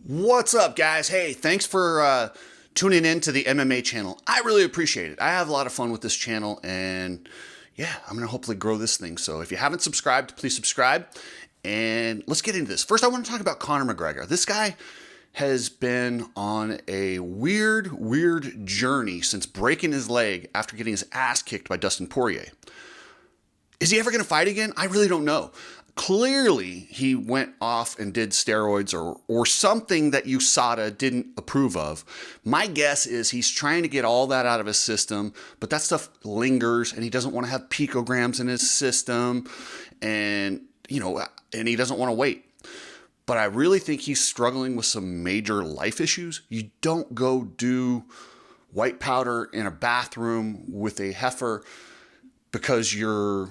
What's up, guys? Hey, thanks for tuning in to the MMA channel. I really appreciate it. I have a lot of fun with this channel, and yeah, I'm going to hopefully grow this thing. So if you haven't subscribed, please subscribe, and let's get into this. First, I want to talk about Conor McGregor. This guy has been on a weird journey since breaking his leg after getting his ass kicked by Dustin Poirier. Is he ever going to fight again? I really don't know. Clearly, he went off and did steroids or something that USADA didn't approve of. My guess is he's trying to get all that out of his system, but that stuff lingers, and he doesn't want to have picograms in his system, and he doesn't want to wait. But I really think he's struggling with some major life issues. You don't go do white powder in a bathroom with a heifer because you're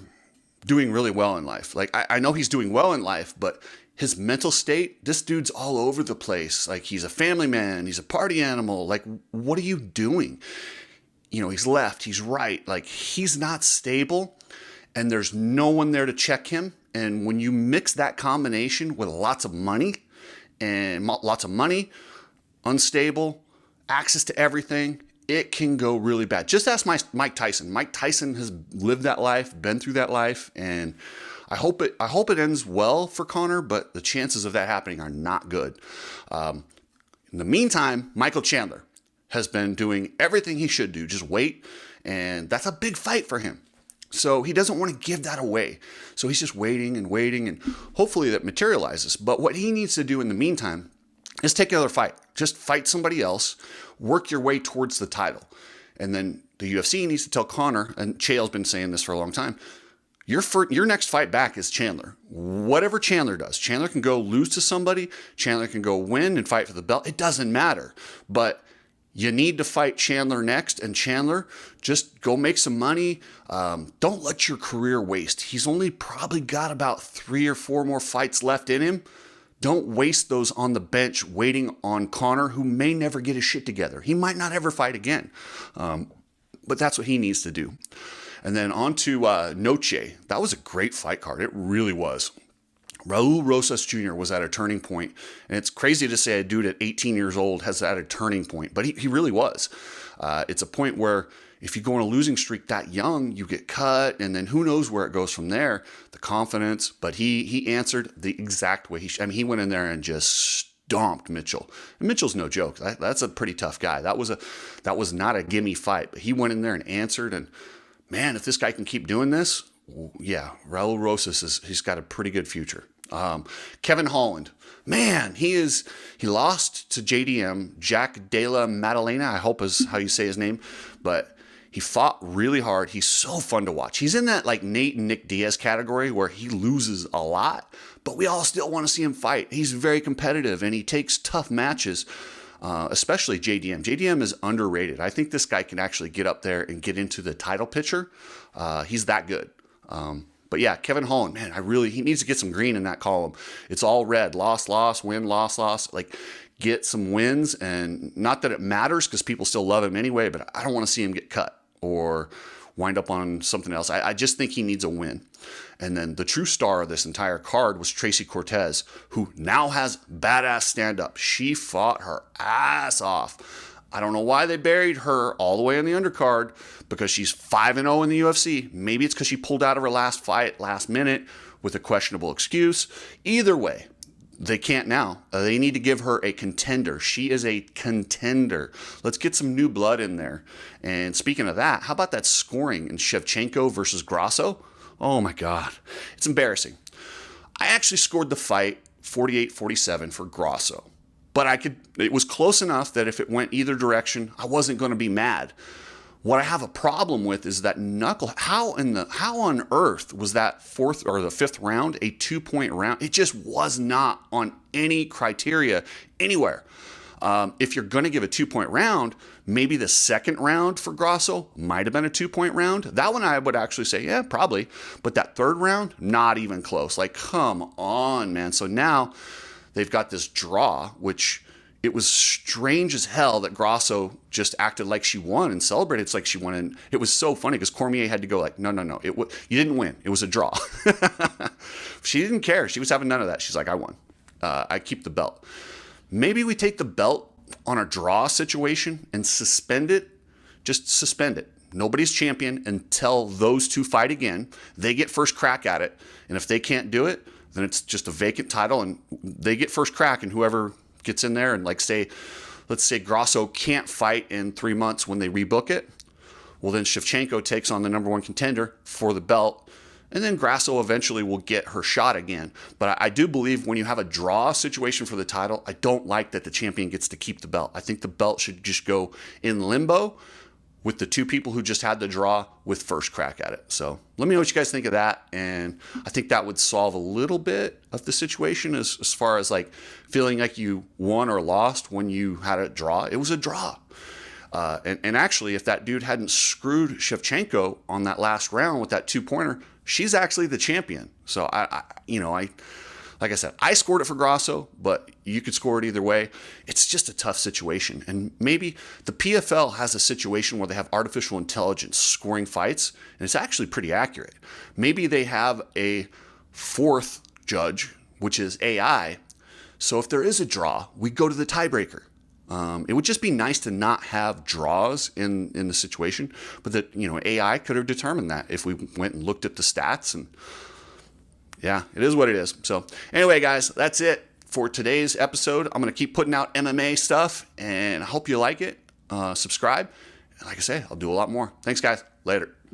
doing really well in life. Like, I know he's doing well in life, but his mental state, this dude's all over the place. Like, he's a family man, he's a party animal. Like, what are you doing? He's left, he's right. Like, he's not stable, and there's no one there to check him. And when you mix that combination with lots of money, unstable, access to everything, it can go really bad. Just ask Mike Tyson. Mike Tyson has lived that life, been through that life, and I hope it ends well for Conor, but the chances of that happening are not good. In the meantime, Michael Chandler has been doing everything he should do, just wait, and that's a big fight for him. So he doesn't want to give that away. So he's just waiting, and hopefully that materializes. But what he needs to do in the meantime is take another fight. Just fight somebody else, work your way towards the title. And then the UFC needs to tell Conor, and Chael's been saying this for a long time, your next fight back is Chandler. Whatever Chandler does. Chandler can go lose to somebody. Chandler can go win and fight for the belt. It doesn't matter. But you need to fight Chandler next, and Chandler, just go make some money. Don't let your career waste. He's only probably got about 3 or 4 more fights left in him. Don't waste those on the bench waiting on Conor, who may never get his shit together. He might not ever fight again. But that's what he needs to do. And then on to Noche. That was a great fight card. It really was. Raul Rosas Jr. was at a turning point. And it's crazy to say a dude at 18 years old has at a turning point, but he really was. It's a point where if you go on a losing streak that young, you get cut, and then who knows where it goes from there, the confidence. But he answered the exact way he went in there and just stomped Mitchell. And Mitchell's no joke. That's a pretty tough guy. That was not a gimme fight, but he went in there and answered. And man, if this guy can keep doing this, yeah, Raul Rosas he's got a pretty good future. Kevin Holland, man, he lost to JDM, Jack Della Maddalena, I hope is how you say his name, but he fought really hard. He's so fun to watch. He's in that like Nate and Nick Diaz category where he loses a lot, but we all still want to see him fight. He's very competitive, and he takes tough matches, especially JDM. JDM is underrated. I think this guy can actually get up there and get into the title picture. He's that good. But yeah, Kevin Holland, man, he needs to get some green in that column. It's all red. Loss, win, loss. Like, get some wins, and not that it matters because people still love him anyway, but I don't want to see him get cut or wind up on something else. I just think he needs a win. And then the true star of this entire card was Tracy Cortez, who now has badass stand-up. She fought her ass off. I don't know why they buried her all the way in the undercard, because she's 5-0 in the UFC. Maybe it's because she pulled out of her last fight last minute with a questionable excuse. Either way, they can't now. They need to give her a contender. She is a contender. Let's get some new blood in there. And speaking of that, how about that scoring in Shevchenko versus Grasso? Oh my God. It's embarrassing. I actually scored the fight 48-47 for Grasso. But it was close enough that if it went either direction, I wasn't going to be mad. What I have a problem with is that knuckle. How on earth was that 4th or the 5th round a 2-point round? It just was not on any criteria anywhere. If you're going to give a 2-point round, maybe the 2nd round for Grasso might have been a 2-point round. That one I would actually say, yeah, probably. But that 3rd round, not even close. Like, come on, man. So now they've got this draw, which it was strange as hell that Grasso just acted like she won and celebrated it's like she won. And it was so funny because Cormier had to go like, no, you didn't win. It was a draw. She didn't care. She was having none of that. She's like, I won. I keep the belt. maybe we take the belt on a draw situation and suspend it. Just suspend it. Nobody's champion until those two fight again. They get first crack at it. And if they can't do it, then it's just a vacant title and they get first crack, and whoever gets in there and let's say Grasso can't fight in 3 months when they rebook it. Well, then Shevchenko takes on the number one contender for the belt, and then Grasso eventually will get her shot again. But I do believe when you have a draw situation for the title, I don't like that the champion gets to keep the belt. I think the belt should just go in limbo with the two people who just had the draw with first crack at it. So let me know what you guys think of that. And I think that would solve a little bit of the situation as far as like feeling like you won or lost when you had a draw. It was a draw. And actually, if that dude hadn't screwed Shevchenko on that last round with that 2-pointer, she's actually the champion. So like I said, I scored it for Grasso, but you could score it either way. It's just a tough situation. And maybe the PFL has a situation where they have artificial intelligence scoring fights, and it's actually pretty accurate. Maybe they have a fourth judge, which is AI. So if there is a draw, we go to the tiebreaker. It would just be nice to not have draws in the situation, but that, AI could have determined that if we went and looked at the stats. And yeah, it is what it is. So anyway, guys, that's it for today's episode. I'm going to keep putting out MMA stuff, and I hope you like it. Subscribe. And like I say, I'll do a lot more. Thanks, guys. Later.